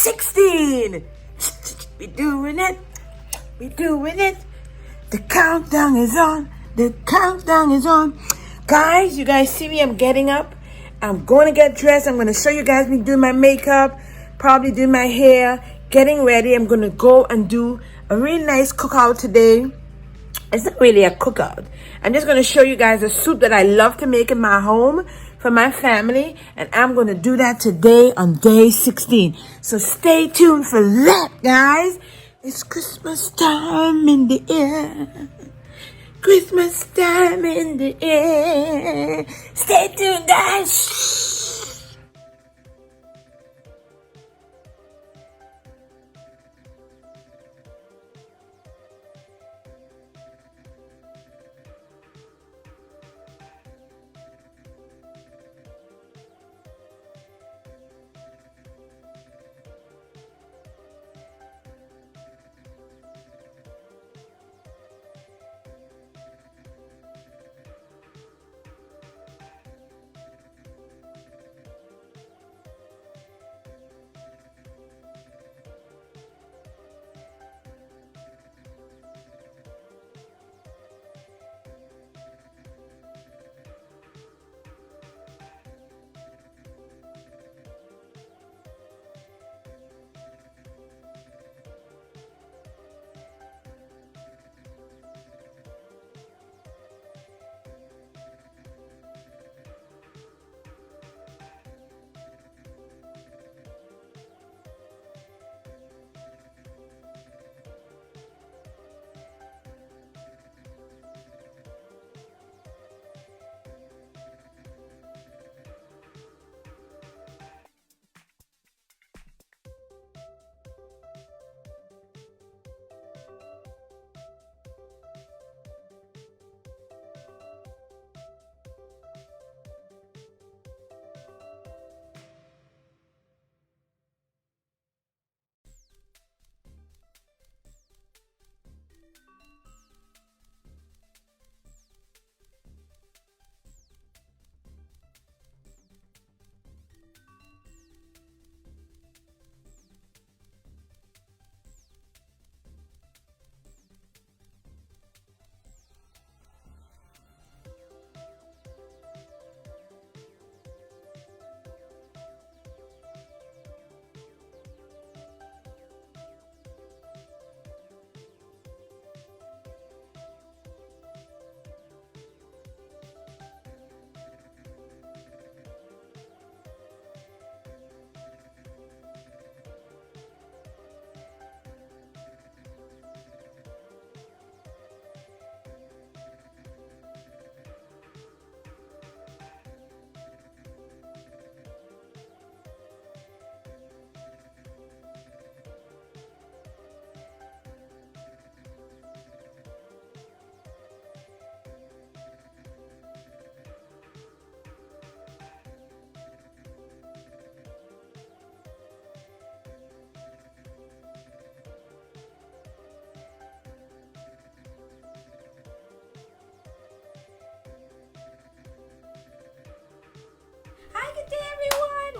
16. We doing it. We doing it. The countdown is on. The countdown is on. Guys, you guys see me? I'm getting up. I'm going to get dressed. I'm going to show you guys me doing my makeup. Probably do my hair. Getting ready. I'm going to go and do a really nice cookout today. It's not really a cookout. I'm just going to show you guys a soup that I love to make in my home for my family. And I'm going to do that today on day 16. So stay tuned for that, guys. It's Christmas time in the air. Christmas time in the air. Stay tuned, guys.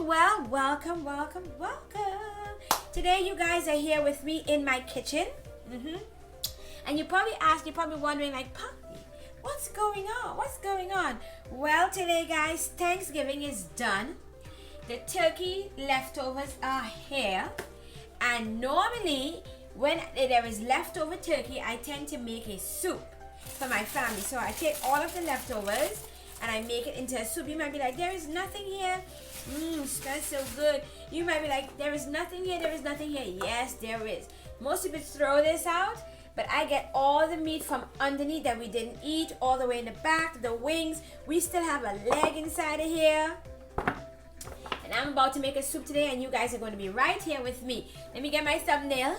Well, welcome. Today you guys are here with me in my kitchen. And you're probably wondering like, Poppy, what's going on? Well, today guys, Thanksgiving is done. The turkey leftovers are here. And normally when there is leftover turkey, I tend to make a soup for my family. So I take all of the leftovers and I make it into a soup. You might be like, there is nothing here. Smells so good. You might be like, there is nothing here. Yes, there is. Most people throw this out, but I get all the meat from underneath that we didn't eat, all the way in the back, the wings. We still have a leg inside of here. And I'm about to make a soup today, and you guys are going to be right here with me. Let me get my thumbnail.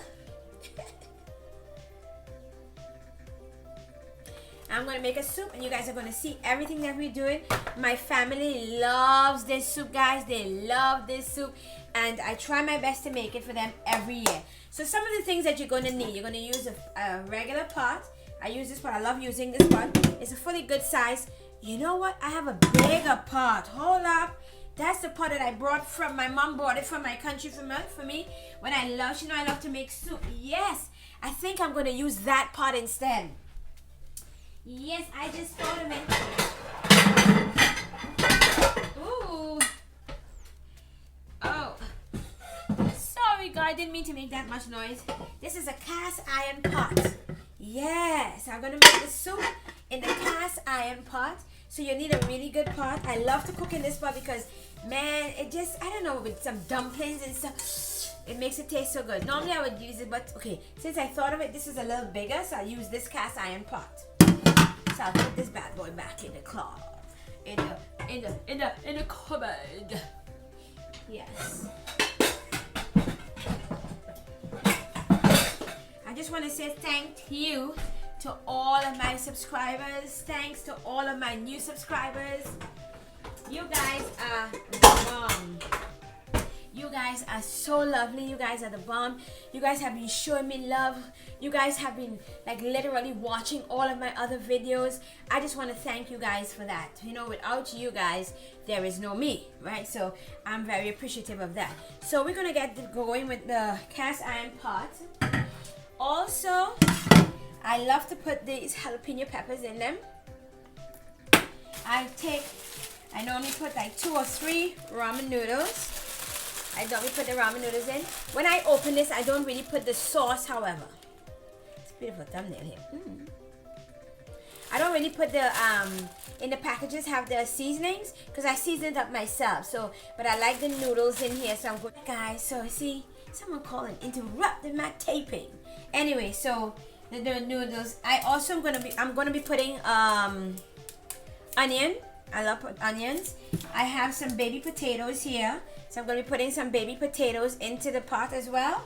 I'm going to make a soup and you guys are going to see everything that we're doing. My family loves this soup, guys. They love this soup and I try my best to make it for them every year. So some of the things that you're going to need. You're going to use a regular pot. I use this pot. I love using this pot. It's a fully good size. You know what? I have a bigger pot. Hold up. That's the pot that I brought from, my mom bought it from my country for me. When I love, you know, I love to make soup. Yes, I think I'm going to use that pot instead. Yes, I just thought of it. Ooh. Oh. Sorry, God, I didn't mean to make that much noise. This is a cast iron pot. Yes, I'm going to make the soup in the cast iron pot. So you need a really good pot. I love to cook in this pot because, man, it just, I don't know, with some dumplings and stuff, it makes it taste so good. Normally I would use it, but okay, since I thought of it, this is a little bigger, so I use this cast iron pot. So I'll put this bad boy back in the closet, in the cupboard. Yes. I just want to say thank you to all of my subscribers. Thanks to all of my new subscribers. You guys are the bomb. You guys are so lovely. You guys are the bomb. You guys have been showing me love. You guys have been like literally watching all of my other videos. I just want to thank you guys for that. You know, without you guys, there is no me, right? So I'm very appreciative of that. So we're gonna get going with the cast iron pot. Also, I love to put these jalapeno peppers in them. I normally put like 2 or 3 ramen noodles. I normally put the ramen noodles in. When I open this, I don't really put the sauce, however. It's a beautiful thumbnail here. I don't really put the, in the packages have the seasonings because I seasoned up myself. So, but I like the noodles in here. So I'm good. Guys, so see, someone calling, interrupted my taping. Anyway, so the noodles. I'm gonna be putting onion. I love onions. I have some baby potatoes here, so I'm gonna be putting some baby potatoes into the pot as well.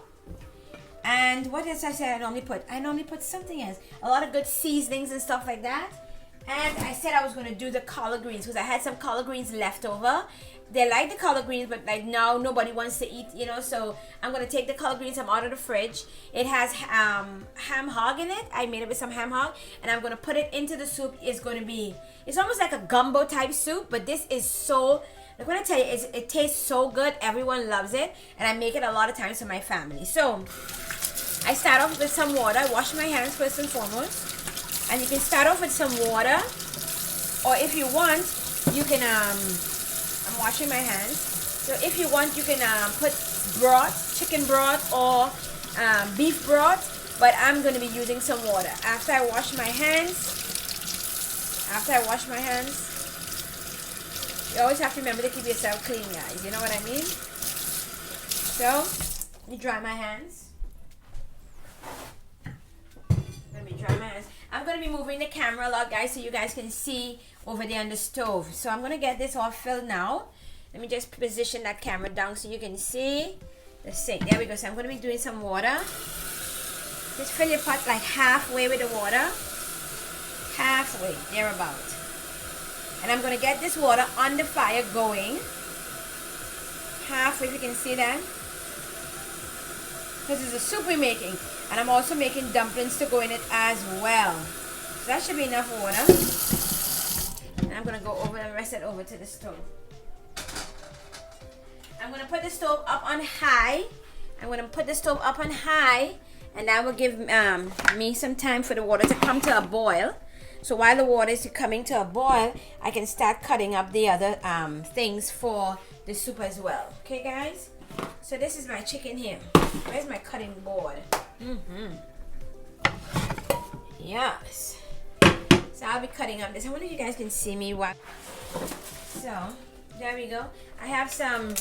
And what else I said I normally put? I normally put something else. A lot of good seasonings and stuff like that. And I said I was gonna do the collard greens because I had some collard greens left over. They like the collard greens, but like now nobody wants to eat, you know, so I'm gonna take the collard greens, I'm out of the fridge. It has ham hog in it. I made it with some ham hog, and I'm gonna put it into the soup. It's almost like a gumbo type soup, but this is so, I'm gonna tell you, it tastes so good. Everyone loves it, and I make it a lot of times for my family. So I start off with some water. I wash my hands first and foremost, and you can start off with some water, or if you want, you can I'm washing my hands. So if you want, you can put broth, chicken broth or beef broth, but I'm going to be using some water. After I wash my hands, you always have to remember to keep yourself clean, guys. You know what I mean? So, let me dry my hands. I'm going to be moving the camera a lot, guys, so you guys can see over there on the stove. So I'm going to get this all filled now. Let me just position that camera down so you can see the sink. There we go. So I'm going to be doing some water. Just fill your pot like halfway with the water. Halfway, thereabout. And I'm going to get this water on the fire going. Halfway, if you can see that. Because it's a soup we're making. And I'm also making dumplings to go in it as well. So that should be enough water. And I'm going to go over and rest it over to the stove. I'm going to put the stove up on high. And that will give me some time for the water to come to a boil. So while the water is coming to a boil, I can start cutting up the other things for the soup as well. Okay, guys? So this is my chicken here. Where's my cutting board? Yes. So I'll be cutting up this. I wonder if you guys can see me. So there we go. I have some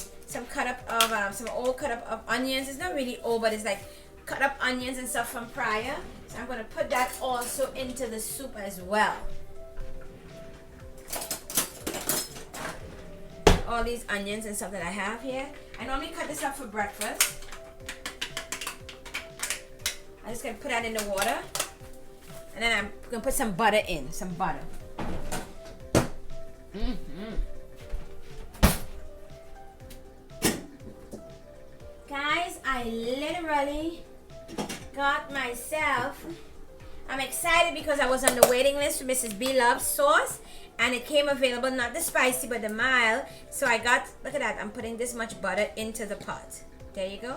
cut up of some old cut up of onions. It's not really old, but it's like cut up onions and stuff from prior. So I'm going to put that also into the soup as well. All these onions and stuff that I have here. I normally cut this up for breakfast. I'm just going to put that in the water. And then I'm going to put some butter in. Some butter. Guys, I literally got myself, I'm excited because I was on the waiting list for Mrs. B Love's sauce, and it came available, not the spicy but the mild. So I got, look at that, I'm putting this much butter into the pot. There you go.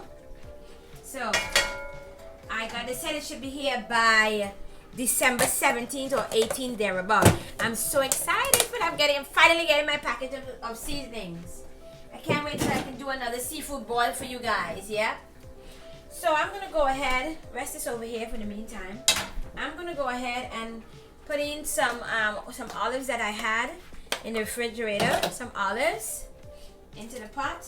So I got, they said it should be here by December 17th or 18th, thereabout. I'm so excited, but I'm finally getting my package of seasonings. I can't wait till I can do another seafood boil for you guys. Yeah. So I'm gonna go ahead, rest this over here for the meantime. I'm gonna go ahead and put in some olives that I had in the refrigerator. Some olives into the pot.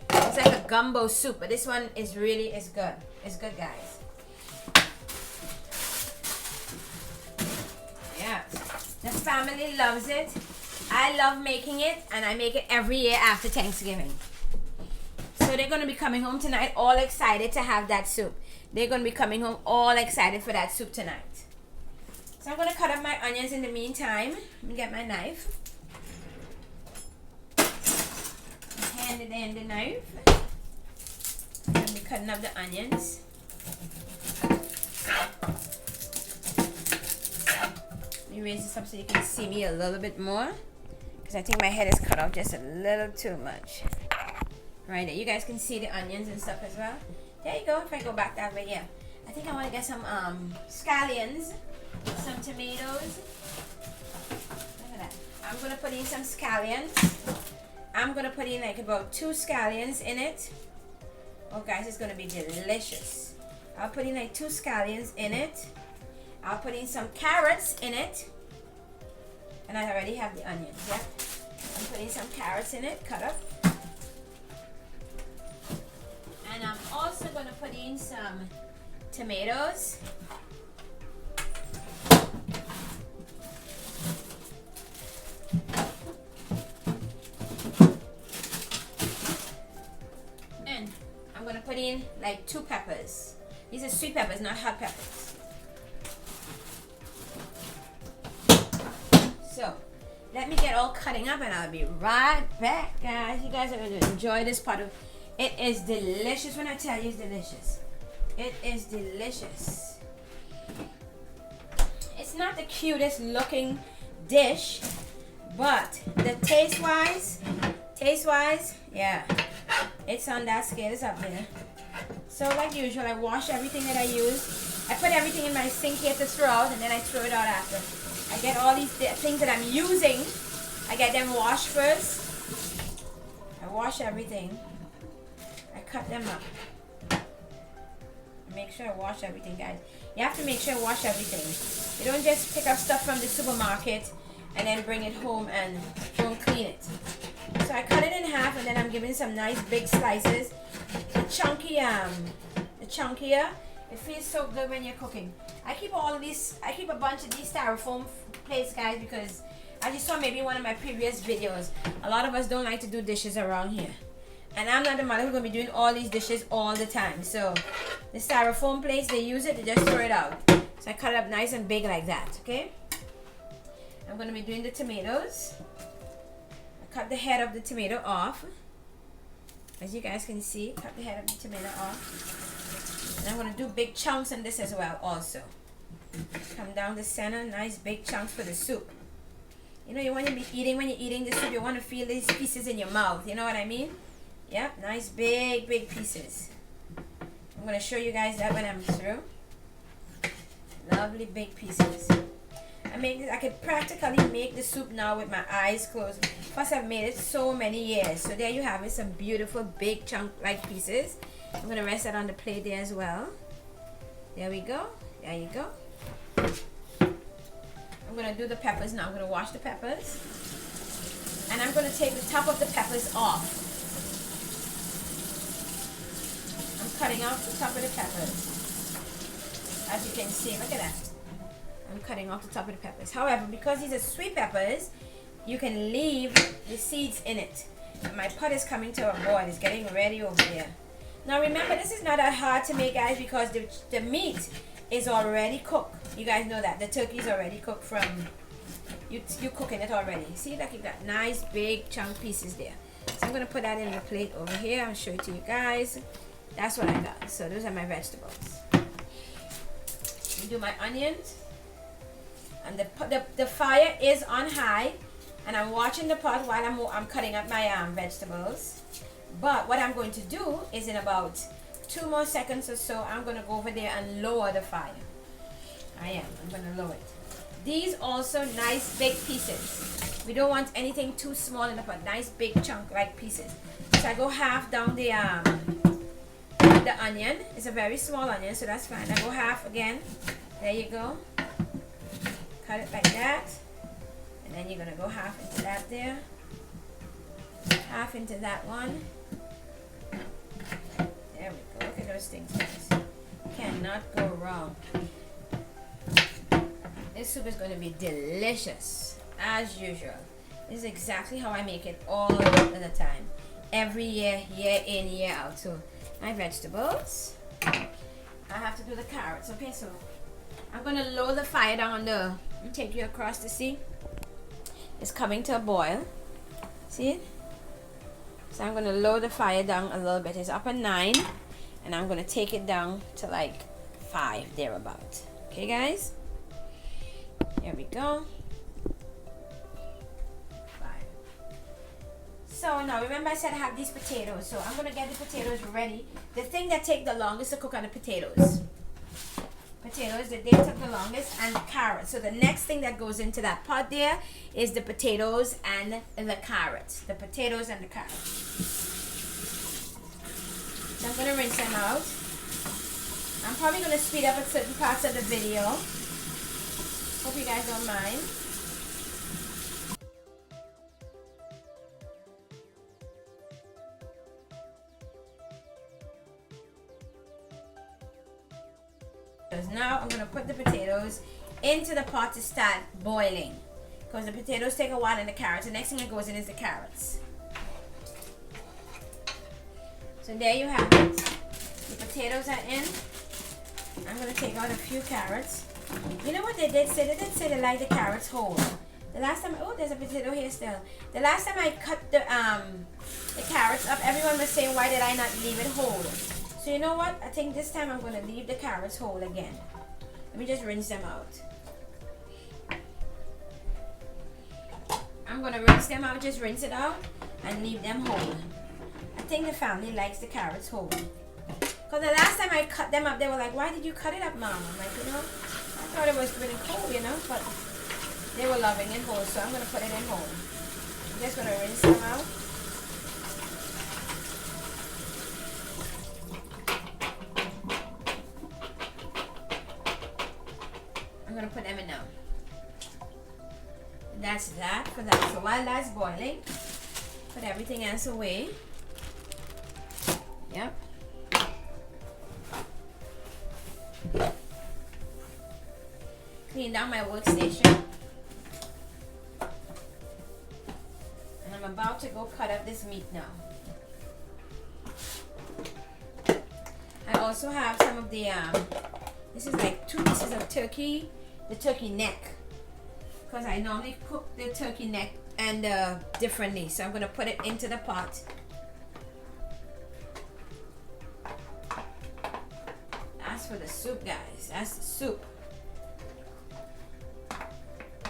It's like a gumbo soup, but this one is really good. It's good, guys. Yeah, the family loves it. I love making it, and I make it every year after Thanksgiving. So they're gonna be coming home tonight all excited to have that soup. They're gonna be coming home all excited for that soup tonight. So I'm gonna cut up my onions in the meantime. Let me get my knife. Hand it in the knife. I'm gonna be cutting up the onions. Let me raise this up so you can see me a little bit more, because I think my head is cut off just a little too much. Right there. You guys can see the onions and stuff as well. There you go. If I go back that way, yeah. I think I want to get some scallions, some tomatoes. Look at that. I'm gonna put in some scallions. I'm gonna put in like about 2 scallions in it. Oh guys, it's gonna be delicious. I'll put in like 2 scallions in it. I'll put in some carrots in it. And I already have the onions, yeah. I'm putting some carrots in it, cut up. And I'm also gonna put in some tomatoes. And I'm gonna put in like 2 peppers. These are sweet peppers, not hot peppers. So let me get all cutting up and I'll be right back, guys. You guys are going to enjoy this part of it. Is delicious. When I tell you it's delicious, it is delicious. It's not the cutest looking dish, but the taste wise, yeah, it's on that scale. It's up there. So like usual, I wash everything that I use. I put everything in my sink here to throw out, and then I throw it out after. I get all these things that I'm using. I get them washed first. I wash everything. I cut them up. Make sure I wash everything, guys. You have to make sure I wash everything. You don't just pick up stuff from the supermarket and then bring it home and don't clean it. So I cut it in half, and then I'm giving some nice big slices. The chunkier, it feels so good when you're cooking. I keep all of these, I keep a bunch of these styrofoam plates, guys, because as you saw maybe in one of my previous videos, a lot of us don't like to do dishes around here. And I'm not the mother who's going to be doing all these dishes all the time. So the styrofoam plates, they use it, they just throw it out. So I cut it up nice and big like that, okay? I'm going to be doing the tomatoes. I cut the head of the tomato off. As you guys can see, cut the head of the tomato off. And I'm going to do big chunks in this as well also. Come down the center, nice big chunks for the soup. You know, when you're eating the soup, you want to feel these pieces in your mouth. You know what I mean? Yep, nice big pieces. I'm going to show you guys that when I'm through. Lovely big pieces. I could practically make the soup now with my eyes closed. Plus I've made it so many years. So there you have it, some beautiful big chunk like pieces. I'm going to rest that on the plate there as well. There we go. There you go. I'm going to do the peppers now. I'm going to wash the peppers. And I'm going to take the top of the peppers off. I'm cutting off the top of the peppers. As you can see, look at that. I'm cutting off the top of the peppers. However, because these are sweet peppers, you can leave the seeds in it. And my pot is coming to a boil. It's getting ready over there. Now remember, this is not that hard to make, guys, because the meat is already cooked. You guys know that. The turkey is already cooked from, you cooking it already. See, like you got nice big chunk pieces there. So I'm going to put that in the plate over here. I'll show it to you guys. That's what I got. So those are my vegetables. Do my onions. And the fire is on high, and I'm watching the pot while I'm cutting up my vegetables. But what I'm going to do is in about 2 more seconds or so, I'm going to go over there and lower the fire. I'm going to lower it. These also nice big pieces. We don't want anything too small in the pot. Nice big chunk like pieces. So I go half down the onion. It's a very small onion, so that's fine. I go half again. There you go. Cut it like that. And then you're going to go half into that there. Half into that one. There we go. Look at those things, guys. Cannot go wrong. This soup is going to be delicious, as usual. This is exactly how I make it all of the time. Every year, year in, year out. So, my vegetables. I have to do the carrots. Okay, so I'm going to lower the fire down and take you across to see. It's coming to a boil. See it? So I'm going to lower the fire down a little bit. It's up at 9. And I'm going to take it down to like 5, thereabout. Okay, guys? Here we go. 5. So now remember I said I have these potatoes. So I'm going to get the potatoes ready. The thing that takes the longest to cook are the potatoes. Potatoes, they took the longest, and the carrots. So the next thing that goes into that pot there is the potatoes and the carrots. The potatoes and the carrots. So I'm going to rinse them out. I'm probably going to speed up at certain parts of the video. Hope you guys don't mind. Now I'm going to put the potatoes into the pot to start boiling. Because the potatoes take a while and the carrots. The next thing that goes in is the carrots. So there you have it. The potatoes are in. I'm going to take out a few carrots. You know what they did say? They did say they like the carrots whole. The last time, oh, there's a potato here still. The last time I cut the carrots up, everyone was saying, why did I not leave it whole? So you know what? I think this time I'm going to leave the carrots whole again. Let me just rinse them out. I'm going to rinse them out, just rinse it out and leave them whole. I think the family likes the carrots whole. Because the last time I cut them up, they were like, why did you cut it up, Mom? I'm like, you know, I thought it was really cool, you know, but they were loving it whole, so I'm going to put it in whole. I'm just going to rinse them out. I'm going to put them in now. That's that for that. So while that's boiling, put everything else away. Yep. Clean down my workstation. And I'm about to go cut up this meat now. I also have some of the, this is like 2 pieces of turkey, the turkey neck. Because I normally cook the turkey neck and differently. So I'm going to put it into the pot. That's for the soup, guys. That's the soup.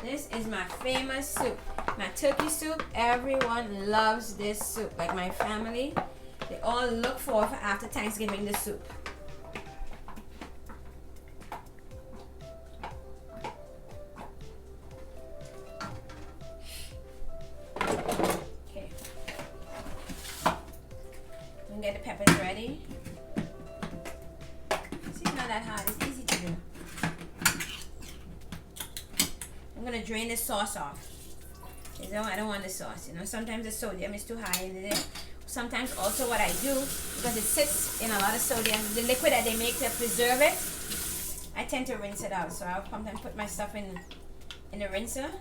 This is my famous soup. My turkey soup. Everyone loves this soup. Like my family. They all look for after Thanksgiving the soup. Okay. And get the peppers ready. It's not that hard. It's easy to do. I'm gonna drain the sauce off. You know, I don't want the sauce. You know, sometimes the sodium is too high in there. Sometimes also what I do, because it sits in a lot of sodium, the liquid that they make to preserve it, I tend to rinse it out. So I'll sometimes put my stuff in the rinser,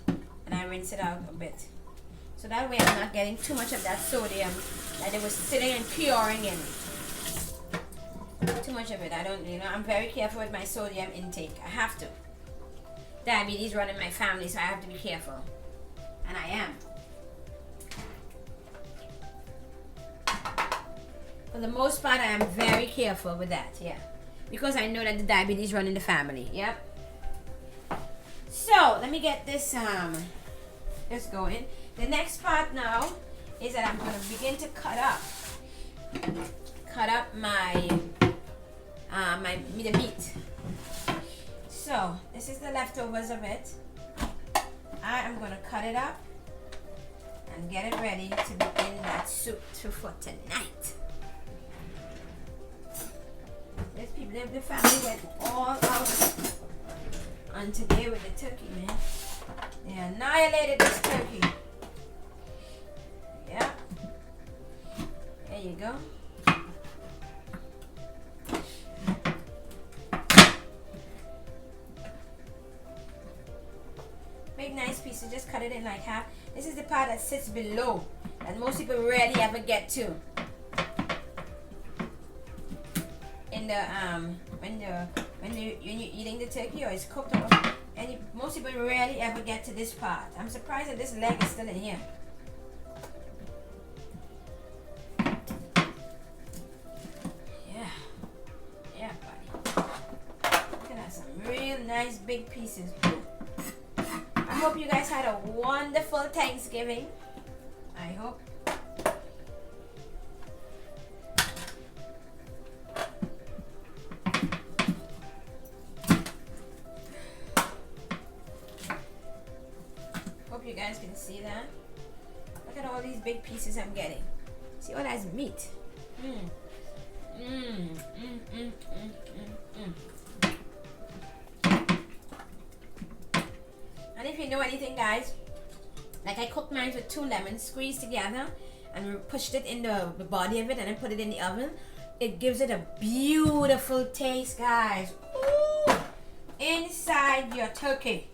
and I rinse it out a bit. So that way I'm not getting too much of that sodium that it was sitting and curing in. Too much of it. I don't, you know, I'm very careful with my sodium intake. I have to. Diabetes run in my family, so I have to be careful. And I am. For the most part, I am very careful with that, yeah. Because I know that the diabetes run in the family, yep. So let me get this going. The next part now is that I'm gonna begin to cut up the meat. So this is the leftovers of it. I am gonna cut it up and get it ready to begin that soup for tonight. There's people in the family went all out on today with the turkey, man. They annihilated this turkey. Yeah. There you go. Make nice pieces, just cut it in like half. This is the part that sits below that most people rarely ever get to. In the when you're eating the turkey or it's cooked or most people rarely ever get to this part. I'm surprised that this leg is still in here. Yeah, buddy. Look at that, some real nice big pieces. I hope you guys had a wonderful Thanksgiving. I hope. Hope you guys can see that. Look at all these big pieces I'm getting. See all that's meat. And if you know anything, guys, like I cooked mine with 2 lemons squeezed together and pushed it in the body of it and then put it in the oven. It gives it a beautiful taste, guys. Ooh, inside your turkey.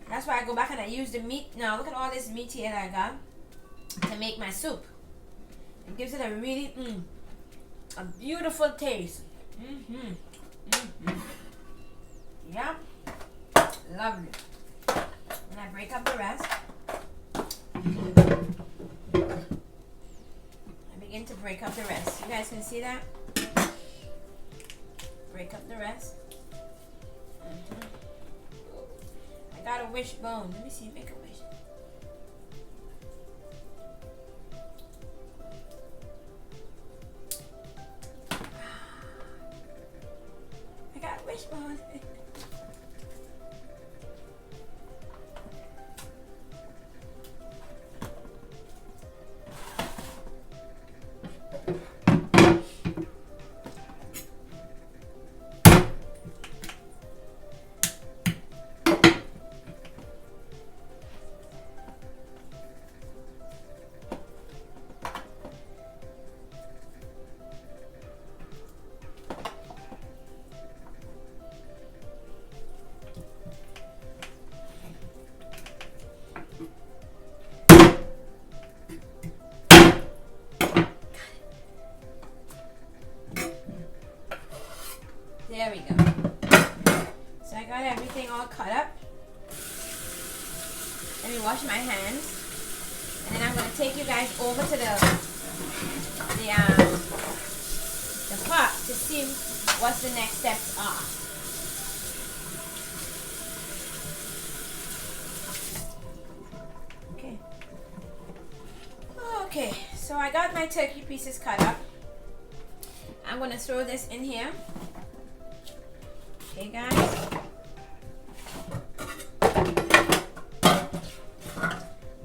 That's why I go back and I use the meat. Now look at all this meat here that I got to make my soup. It gives it a really a beautiful taste. Yeah, lovely. And I break up the rest. I begin to break up the rest. You guys can see that? Break up the rest. I got a wishbone. Let me see, make a wish. I got a wishbone. There we go. So I got everything all cut up. Let me wash my hands. And then I'm going to take you guys over to the pot to see what the next steps are. Okay, so I got my turkey pieces cut up. I'm going to throw this in here. Okay, guys.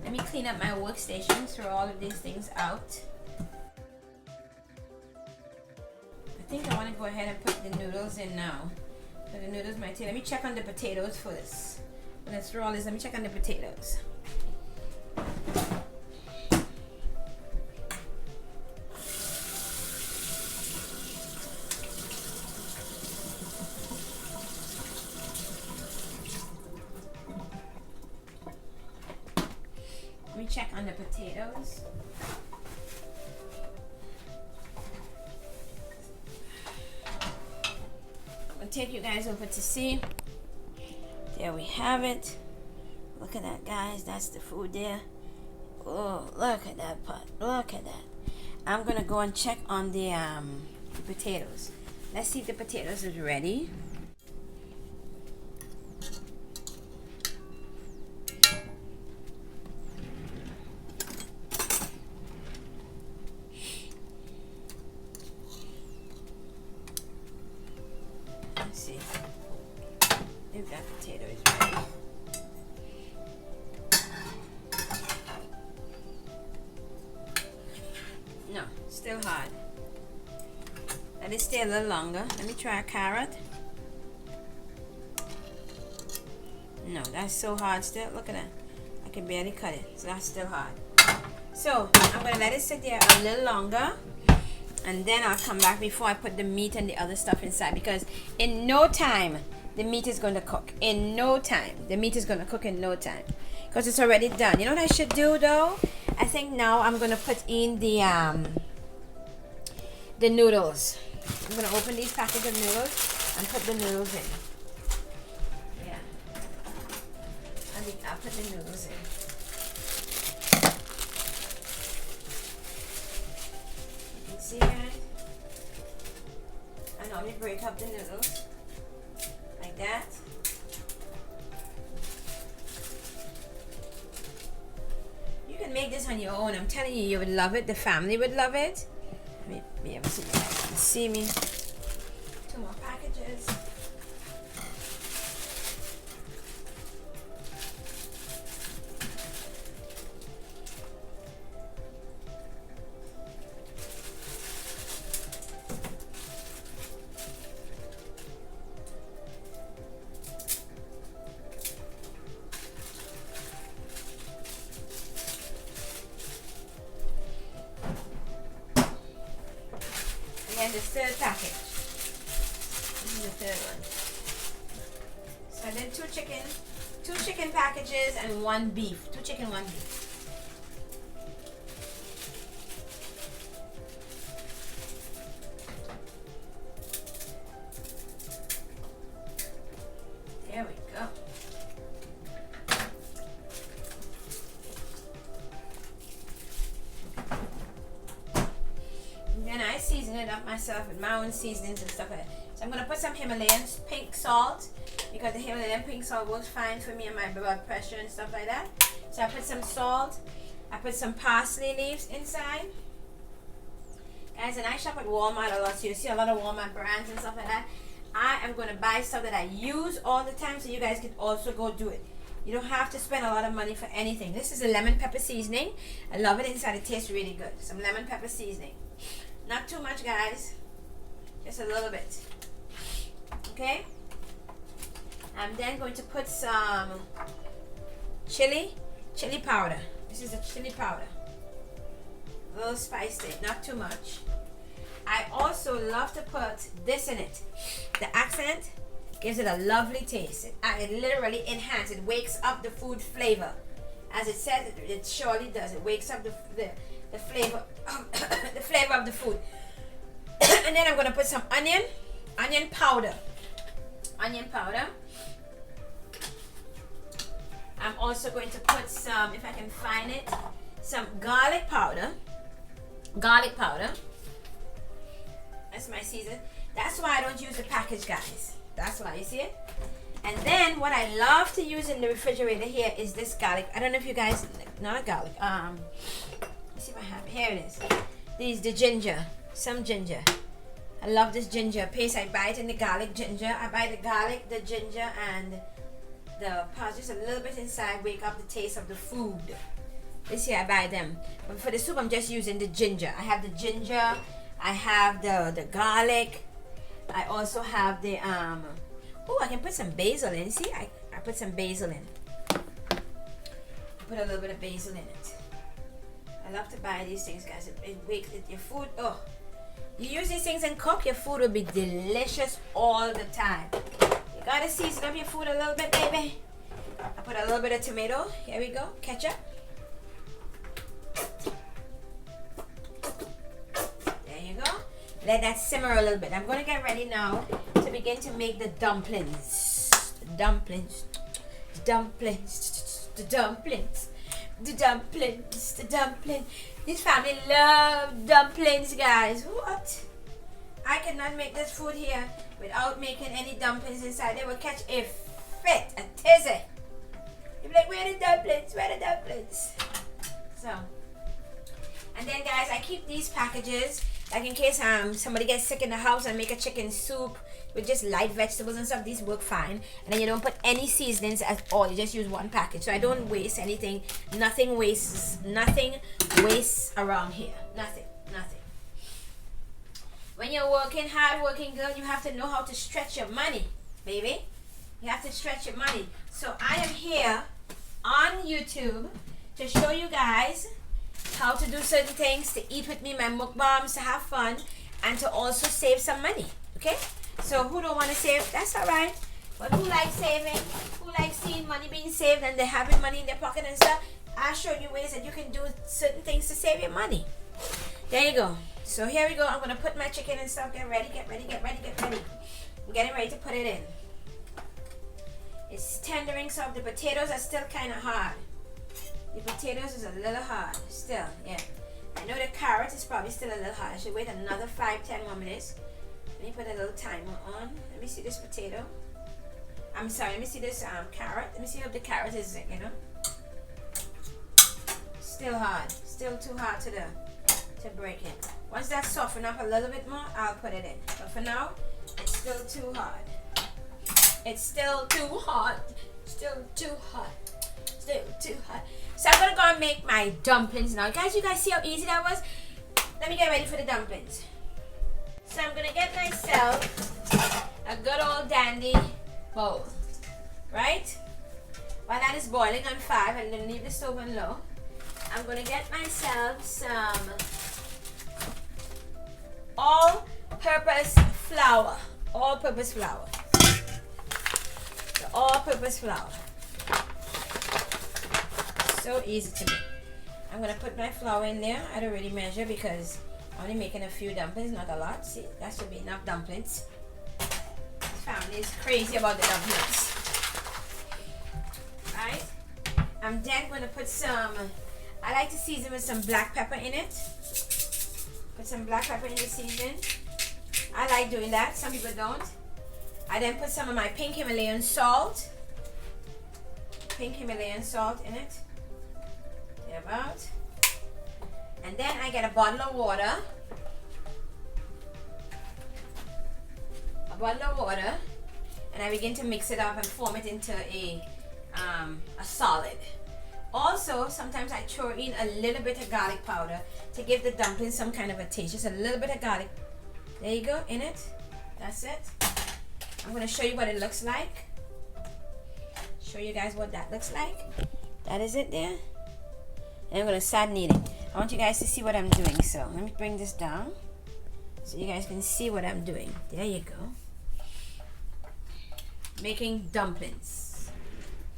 Let me clean up my workstation, throw all of these things out. I think I want to go ahead and put the noodles in now. So the noodles might take. Let me check on the potatoes first. I'm going to throw all this. Let me check on the potatoes. Let me check on the potatoes. I'm gonna take you guys over to see. There we have it. Look at that, guys. That's the food there. Oh, look at that pot. Look at that. I'm gonna go and check on the potatoes. Let's see if the potatoes is ready. see if that potato is ready. No, still hard. Let it stay a little longer. Let me try a carrot. No, that's so hard still. Look at that. I can barely cut it. So that's still hard. So I'm going to let it sit there a little longer. And then I'll come back before I put the meat and the other stuff inside. Because in no time, the meat is going to cook. In no time. The meat is going to cook in no time. Because it's already done. You know what I should do though? I think now I'm going to put in the noodles. I'm going to open these packets of noodles and put the noodles in. Yeah. I'll put the noodles in. You can see, guys? I normally break up the noodles like that. You can make this on your own. I'm telling you, you would love it. The family would love it. Let me be able to see me. 2 more packages. And the third package. This is the third one. So then two chicken packages and 1 beef. 2 chicken, 1 beef. There we go. And I season it up myself with my own seasonings and stuff like that. So I'm going to put some Himalayan pink salt because the Himalayan pink salt works fine for me and my blood pressure and stuff like that. So I put some salt. I put some parsley leaves inside. Guys, and I shop at Walmart a lot, so you see a lot of Walmart brands and stuff like that. I am going to buy stuff that I use all the time so you guys can also go do it. You don't have to spend a lot of money for anything. This is a lemon pepper seasoning. I love it inside. It tastes really good. Some lemon pepper seasoning. Not too much, guys. Just a little bit. Okay? I'm then going to put some chili powder. This is a chili powder. A little spicy, not too much. I also love to put this in it. The accent gives it a lovely taste. It literally enhances. It wakes up the food flavor. As it says, it surely does. It wakes up the flavor, the flavor of the food. And then I'm going to put some onion powder. Onion powder. I'm also going to put some, if I can find it, some garlic powder. Garlic powder. That's my season. That's why I don't use the package, guys. That's why, you see it? And then what I love to use in the refrigerator here is this garlic. I don't know if you guys, not a garlic. Let's see if I have, here it is. The ginger, some ginger. I love this ginger paste. I buy it in the garlic ginger. I buy the garlic, the ginger, and the powder, just a little bit inside, wake up the taste of the food. This here I buy them. But for the soup, I'm just using the ginger. I have the ginger. I have the garlic. I also have the oh, I can put some basil in. See, I put some basil in. I put a little bit of basil in it. I love to buy these things, guys. It makes your food. Oh, you use these things and cook, your food will be delicious all the time. You gotta season up your food a little bit, baby. I put a little bit of tomato. Here we go. Ketchup. There you go. Let that simmer a little bit. I'm gonna get ready now to begin to make the dumplings. The dumplings. The dumplings. The dumplings. The dumplings. The dumplings. This family love dumplings, guys. What? I cannot make this food here without making any dumplings inside. They will catch a fit, a tizzy. You'll be like, where are the dumplings? Where are the dumplings? So, And then guys, I keep these packages like in case somebody gets sick in the house and make a chicken soup with just light vegetables and stuff. These work fine. And then you don't put any seasonings at all. You just use one package. So I don't waste anything. Nothing wastes around here. Nothing. When you're working hard, working good, you have to know how to stretch your money, baby. You have to stretch your money. So I am here on YouTube to show you guys how to do certain things, to eat with me, my mukbangs, to have fun, and to also save some money, okay? So who don't want to save? That's all right. But who likes saving? Who likes seeing money being saved and they're having money in their pocket and stuff? I'll show you ways that you can do certain things to save your money. There you go. So here we go. I'm going to put my chicken and stuff. Get ready. I'm getting ready to put it in. It's tendering, so the potatoes are still kind of hard. The potatoes is a little hard still, yeah. I know the carrot is probably still a little hard. I should wait another 5-10 more minutes. Let me put a little timer on. Let me see this potato. I'm sorry, let me see this carrot. Let me see if the carrot is, you know. Still hard. Still too hard to break it. Once that softens up a little bit more, I'll put it in. But for now, it's still too hard. It's still too hot. Still too hot. Still too hot. So I'm gonna go and make my dumplings now. Guys, you guys see how easy that was? Let me get ready for the dumplings. So I'm gonna get myself a good old dandy bowl. Right? While that is boiling on 5, I'm gonna leave the stove on low. I'm gonna get myself some all-purpose flour. All-purpose flour. The all-purpose flour. So easy to make. I'm gonna put my flour in there. I don't really measure because I'm only making a few dumplings, not a lot. See, that should be enough dumplings. This family is crazy about the dumplings. Right? I'm then gonna put some, I like to season with some black pepper in it. Put some black pepper in the seasoning. I like doing that. Some people don't. I then put some of my pink Himalayan salt. Pink Himalayan salt in it. There about. And then I get a bottle of water. A bottle of water. And I begin to mix it up and form it into a solid. Also, sometimes I throw in a little bit of garlic powder to give the dumplings some kind of a taste. Just a little bit of garlic. There you go, in it. That's it. I'm going to show you what it looks like. Show you guys what that looks like. That is it there. And I'm going to start kneading. I want you guys to see what I'm doing. So let me bring this down so you guys can see what I'm doing. There you go. Making dumplings.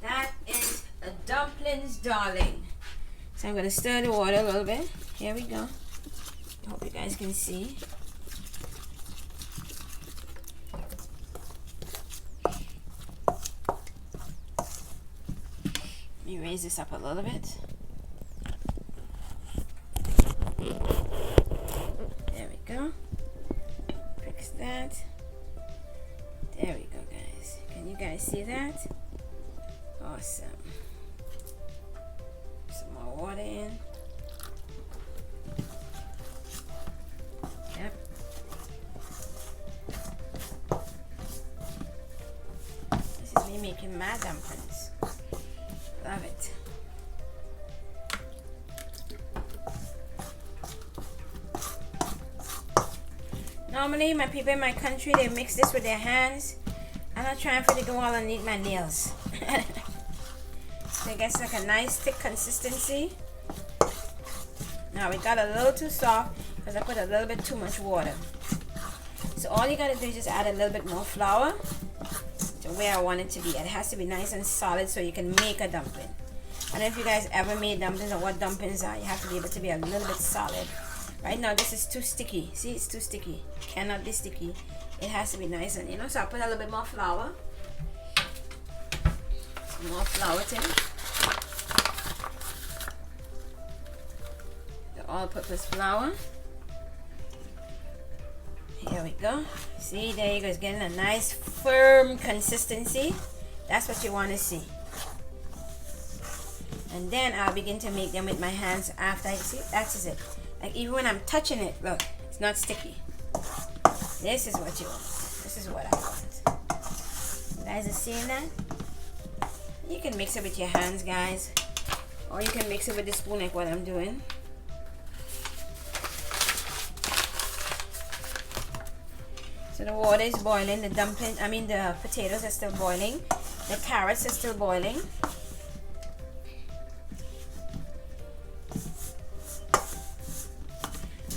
That is a dumplings, darling. So I'm going to stir the water a little bit. Here we go. I hope you guys can see. Let me raise this up a little bit. There we go. Fix that. There we go, guys. Can you guys see that? Awesome. Some more water in. Yep. This is me making my dumplings. Love it. Normally, my people in my country, they mix this with their hands. I'm not trying for it to go all underneath my nails. So it gets like a nice thick consistency. Now it got a little too soft because I put a little bit too much water. So all you gotta do is just add a little bit more flour to where I want it to be. It has to be nice and solid so you can make a dumpling. And if you guys ever made dumplings or what dumplings are, you have to be able to be a little bit solid. Right now this is too sticky. See, it's too sticky. Cannot be sticky. It has to be nice and, you know, so I put a little bit more flour. Some more flour to it. The all-purpose flour. Here we go. See, there you go. It's getting a nice firm consistency. That's what you want to see. And then I'll begin to make them with my hands after I see. That's it. Like even when I'm touching it, look, it's not sticky. This is what you want. This is what I want. You guys are seeing that? You can mix it with your hands, guys. Or you can mix it with the spoon like what I'm doing. So the water is boiling. The dumplings, the potatoes are still boiling. The carrots are still boiling.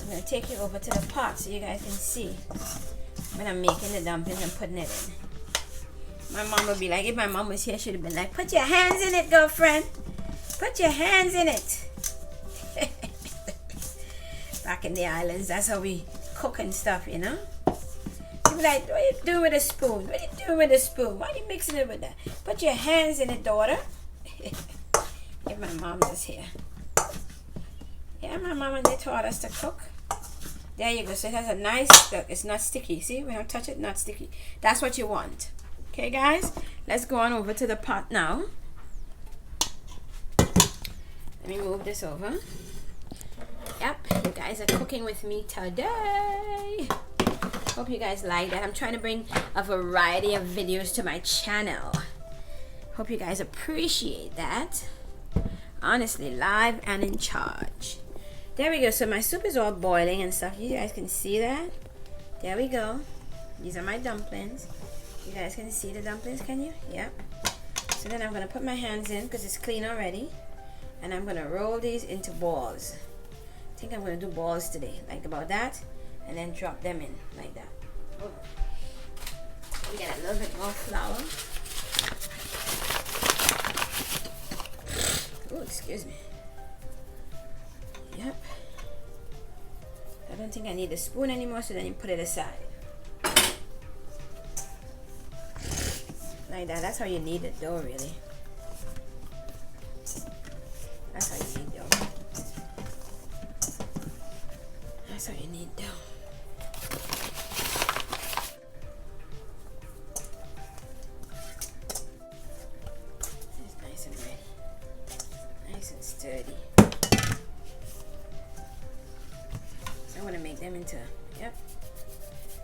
I'm going to take you over to the pot so you guys can see when I'm making the dumplings and putting it in. My mom would be like, if my mom was here, she'd have been like, put your hands in it, girlfriend. Put your hands in it. Back in the islands, that's how we cook and stuff, you know. She'd be like, what are you doing with a spoon? What are you doing with a spoon? Why are you mixing it with that? Put your hands in it, daughter. If my mom was here. Yeah, my mama, they taught us to cook. There you go. So it has a nice, look, it's not sticky. See, when I touch it, not sticky. That's what you want. Okay, guys, let's go on over to the pot now. Let me move this over. Yep, you guys are cooking with me today. Hope you guys like that. I'm trying to bring a variety of videos to my channel. Hope you guys appreciate that. Honestly, live and in charge. There we go. So my soup is all boiling and stuff. You guys can see that. There we go. These are my dumplings. You guys can see the dumplings, can you? Yep. So then I'm going to put my hands in because it's clean already. And I'm going to roll these into balls. I think I'm going to do balls today. Like about that. And then drop them in like that. Oh. We get a little bit more flour. Oh, excuse me. Yep. I don't think I need a spoon anymore, so then you put it aside. Like that. That's how you knead it dough, really. That's how you knead dough. That's how you knead dough. It's nice and ready. Nice and sturdy. So I'm going to make them into, yep.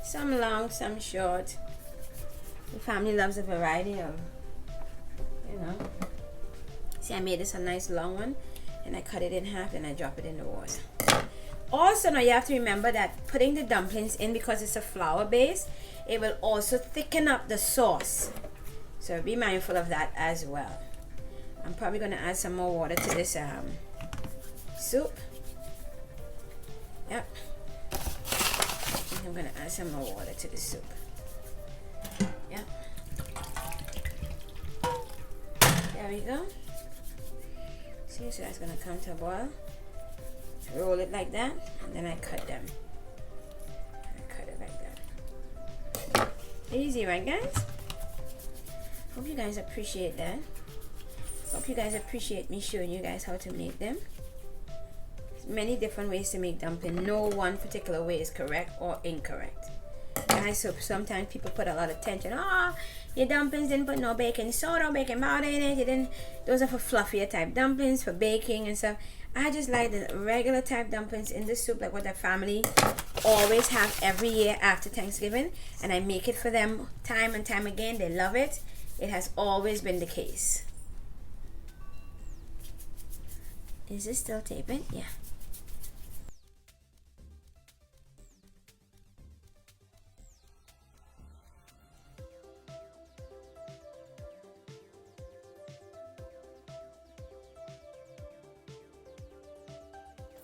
Some long, some short. The family loves a variety of, you know. See, I made this a nice long one, and I cut it in half and I drop it in the water. Also, now you have to remember that putting the dumplings in, because it's a flour base, it will also thicken up the sauce. So be mindful of that as well. I'm probably going to add some more water to this soup. Yep. I'm going to add some more water to the soup. Yep. There we go. See, so that's going to come to a boil. Roll it like that, and then I cut them. I cut it like that. Easy, right, guys? Hope you guys appreciate that. Hope you guys appreciate me showing you guys how to make them. There's many different ways to make dumpling. No one particular way is correct or incorrect. Guys, so sometimes people put a lot of tension. Your dumplings didn't put no baking soda or baking powder in it. You didn't. Those are for fluffier type dumplings, for baking and stuff. I just like the regular type dumplings in the soup, like what the family always have every year after Thanksgiving. And I make it for them time and time again. They love it. It has always been the case. Is it still taping? Yeah.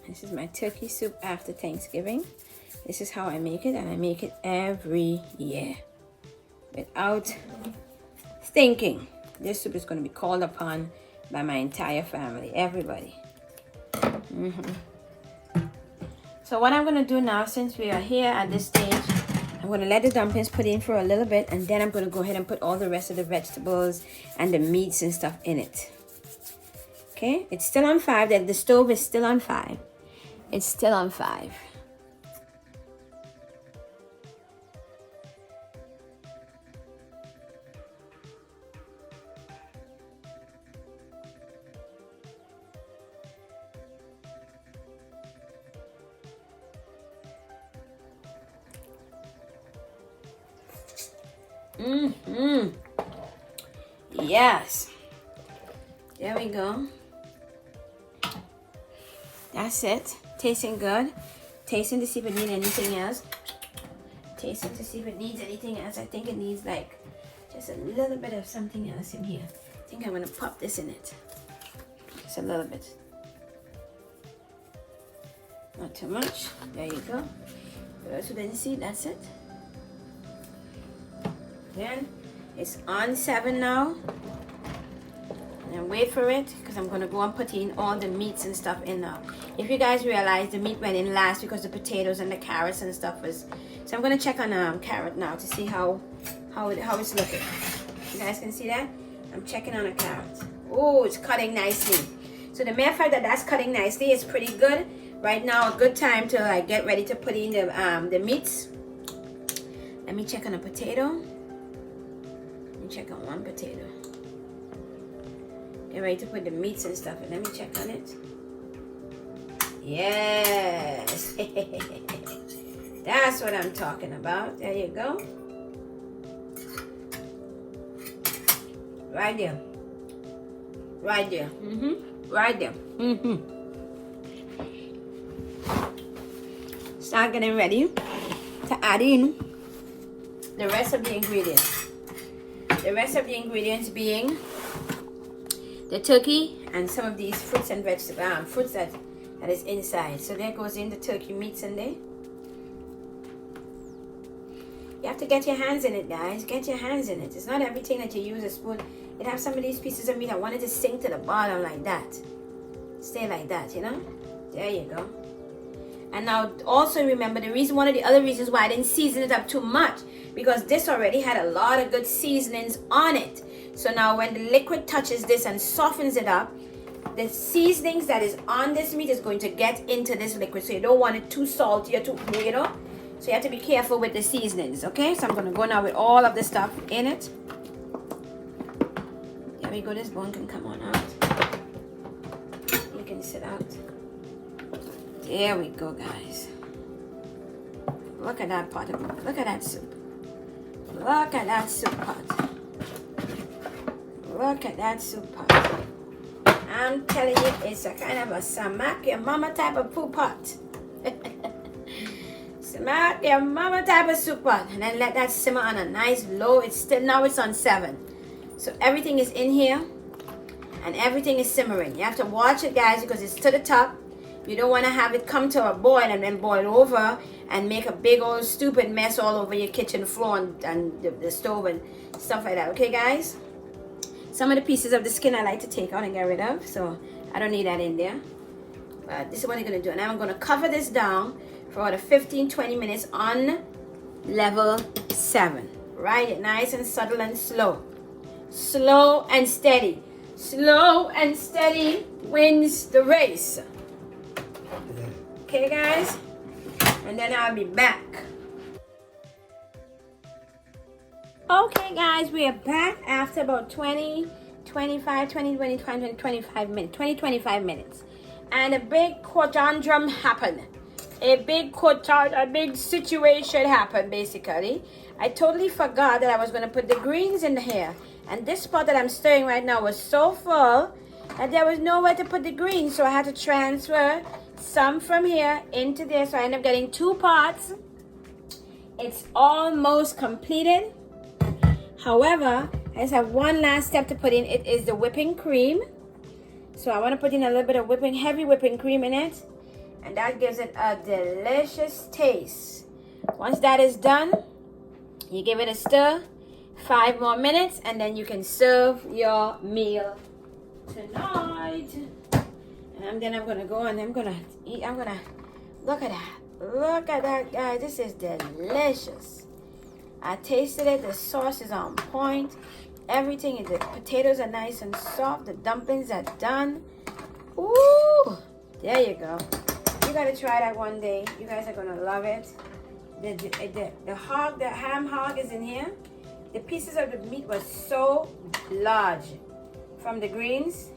This is my turkey soup after Thanksgiving. This is how I make it, and I make it every year without thinking. This soup is going to be called upon by my entire family, everybody. So what I'm going to do now, since we are here at this stage, I'm going to let the dumplings put in for a little bit, and then I'm going to go ahead and put all the rest of the vegetables and the meats and stuff in it. Okay, it's still on 5. The stove is still on 5. It's still on 5. Yes. There we go. That's it. Tasting good. Tasting to see if it needs anything else. Tasting to see if it needs anything else. I think it needs like just a little bit of something else in here. I think I'm gonna pop this in it. Just a little bit. Not too much. There you go. For those who didn't see, that's it. Then it's on 7 now. And wait for it because I'm gonna go and put in all the meats and stuff in now. If you guys realize, the meat went in last because the potatoes and the carrots and stuff was. So I'm gonna check on carrot now to see how it's looking. You guys can see that? I'm checking on a carrot. Oh, it's cutting nicely. So the mere fact that that's cutting nicely is pretty good. Right now, a good time to like get ready to put in the meats. Let me check on a potato. Let me check on one potato. Get ready to put the meats and stuff in. Let me check on it. Yes. That's what I'm talking about. There you go. Right there. Right there. Right there. Start getting ready to add in the rest of the ingredients. The rest of the ingredients being the turkey and some of these fruits and vegetables, fruits that is inside. So there goes in the turkey meats in there. You have to get your hands in it, guys. Get your hands in it. It's not everything that you use a spoon. It have some of these pieces of meat I wanted to sink to the bottom like that. Stay like that, you know? There you go. And now also remember one of the other reasons why I didn't season it up too much, because this already had a lot of good seasonings on it. So now when the liquid touches this and softens it up, the seasonings that is on this meat is going to get into this liquid. So you don't want it too salty or too, you know? So you have to be careful with the seasonings, okay? So I'm going to go now with all of the stuff in it. There we go. This bone can come on out. You can sit out. There we go, guys. Look at that pot. Look at that soup. Look at that soup pot. Look at that soup pot. I'm telling you, it's a kind of a smack your mama type of poo pot. Smack your mama type of soup pot. And then let that simmer on a nice low. It's still, now it's on 7. So everything is in here. And everything is simmering. You have to watch it, guys, because it's to the top. You don't want to have it come to a boil and then boil over and make a big old stupid mess all over your kitchen floor and the stove and stuff like that. Okay, guys? Some of the pieces of the skin I like to take out and get rid of. So I don't need that in there. But this is what I'm going to do. And I'm going to cover this down for about 15-20 minutes on level 7. Right? It nice and subtle and slow. Slow and steady. Slow and steady wins the race. Okay, guys? And then I'll be back. Okay, guys, we are back after about 25 minutes. And a big conundrum happened. A big situation happened, basically. I totally forgot that I was going to put the greens in here. And this pot that I'm stirring right now was so full that there was nowhere to put the greens. So I had to transfer some from here into there. So I ended up getting 2 pots. It's almost completed. However, I just have one last step to put in. It is the whipping cream. So I want to put in a little bit of heavy whipping cream in it. And that gives it a delicious taste. Once that is done, you give it a stir. 5 more minutes, and then you can serve your meal tonight. And then I'm gonna go and I'm gonna eat. Look at that. Look at that, guys. This is delicious. I tasted it. The sauce is on point. Everything, the potatoes are nice and soft. The dumplings are done. Ooh, there you go. You gotta try that one day. You guys are gonna love it. The ham hog is in here. The pieces of the meat was so large. From the greens,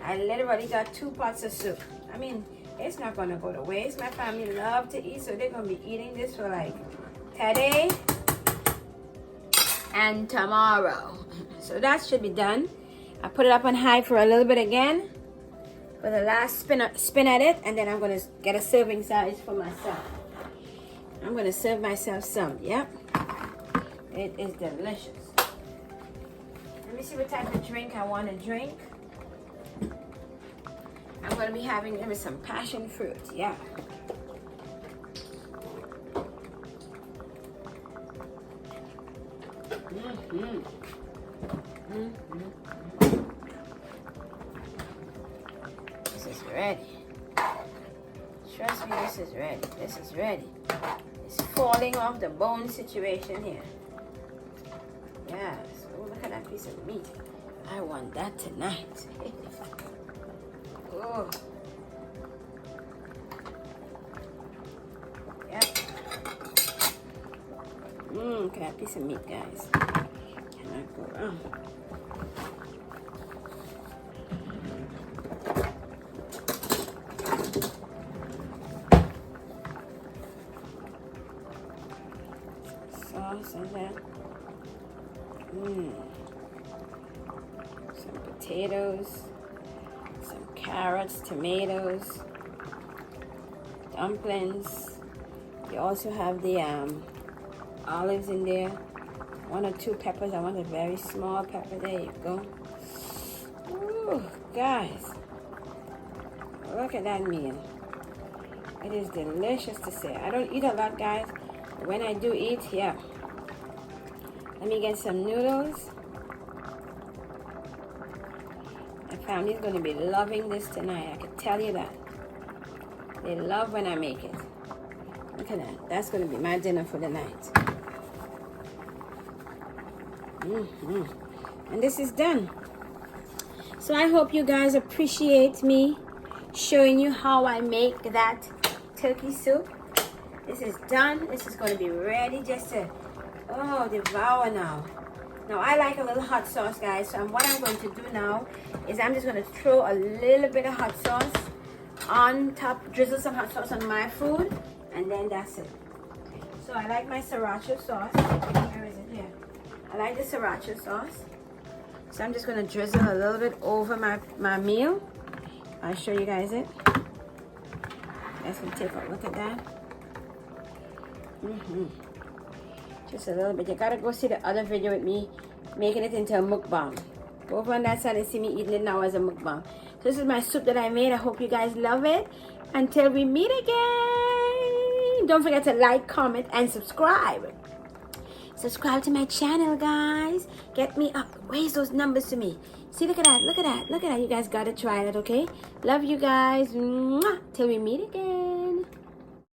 I literally got 2 pots of soup. I mean, it's not gonna go to waste. My family love to eat, so they're gonna be eating this for like today and tomorrow. So that should be done. I put it up on high for a little bit again, for the last spin at it, and then I'm gonna get a serving size for myself. I'm gonna serve myself some. Yep, it is delicious. Let me see what type of drink I want to drink. I'm gonna be having maybe some passion fruit. Yeah. This is ready. Trust me, this is ready. This is ready. It's falling off the bone situation here. Yes. Oh, look at that piece of meat. I want that tonight. Oh. Yep. Look at that piece of meat, guys. Cannot go wrong. Sauce on that. Some potatoes, some carrots, tomatoes, dumplings. You also have the olives in there. 1 or 2 peppers. I want a very small pepper. There you go. Ooh, guys, look at that meal. It is delicious to say. I don't eat a lot, guys, but when I do eat, yeah. Let me get some noodles. My family's going to be loving this tonight. I can tell you that. They love when I make it. Look at that. That's going to be my dinner for the night. And this is done. So I hope you guys appreciate me showing you how I make that turkey soup. This is done. This is going to be ready just to devour now. Now I like a little hot sauce, guys. So what I'm going to do now is I'm just going to throw a little bit of hot sauce on top, drizzle some hot sauce on my food, and then that's it. So I like my sriracha sauce. Where is it? Here. I like the sriracha sauce. So I'm just going to drizzle a little bit over my meal. I'll show you guys it. Let's take a look at that. Just a little bit. You gotta go see the other video with me making it into a mukbang. Go over on that side and see me eating it now as a mukbang. So this is my soup that I made. I hope you guys love it. Until we meet again, don't forget to like, comment, and subscribe. Subscribe to my channel, guys. Get me up. Raise those numbers to me. See, look at that. Look at that. Look at that. You guys gotta try it, okay? Love you guys. Mwah. Till we meet again.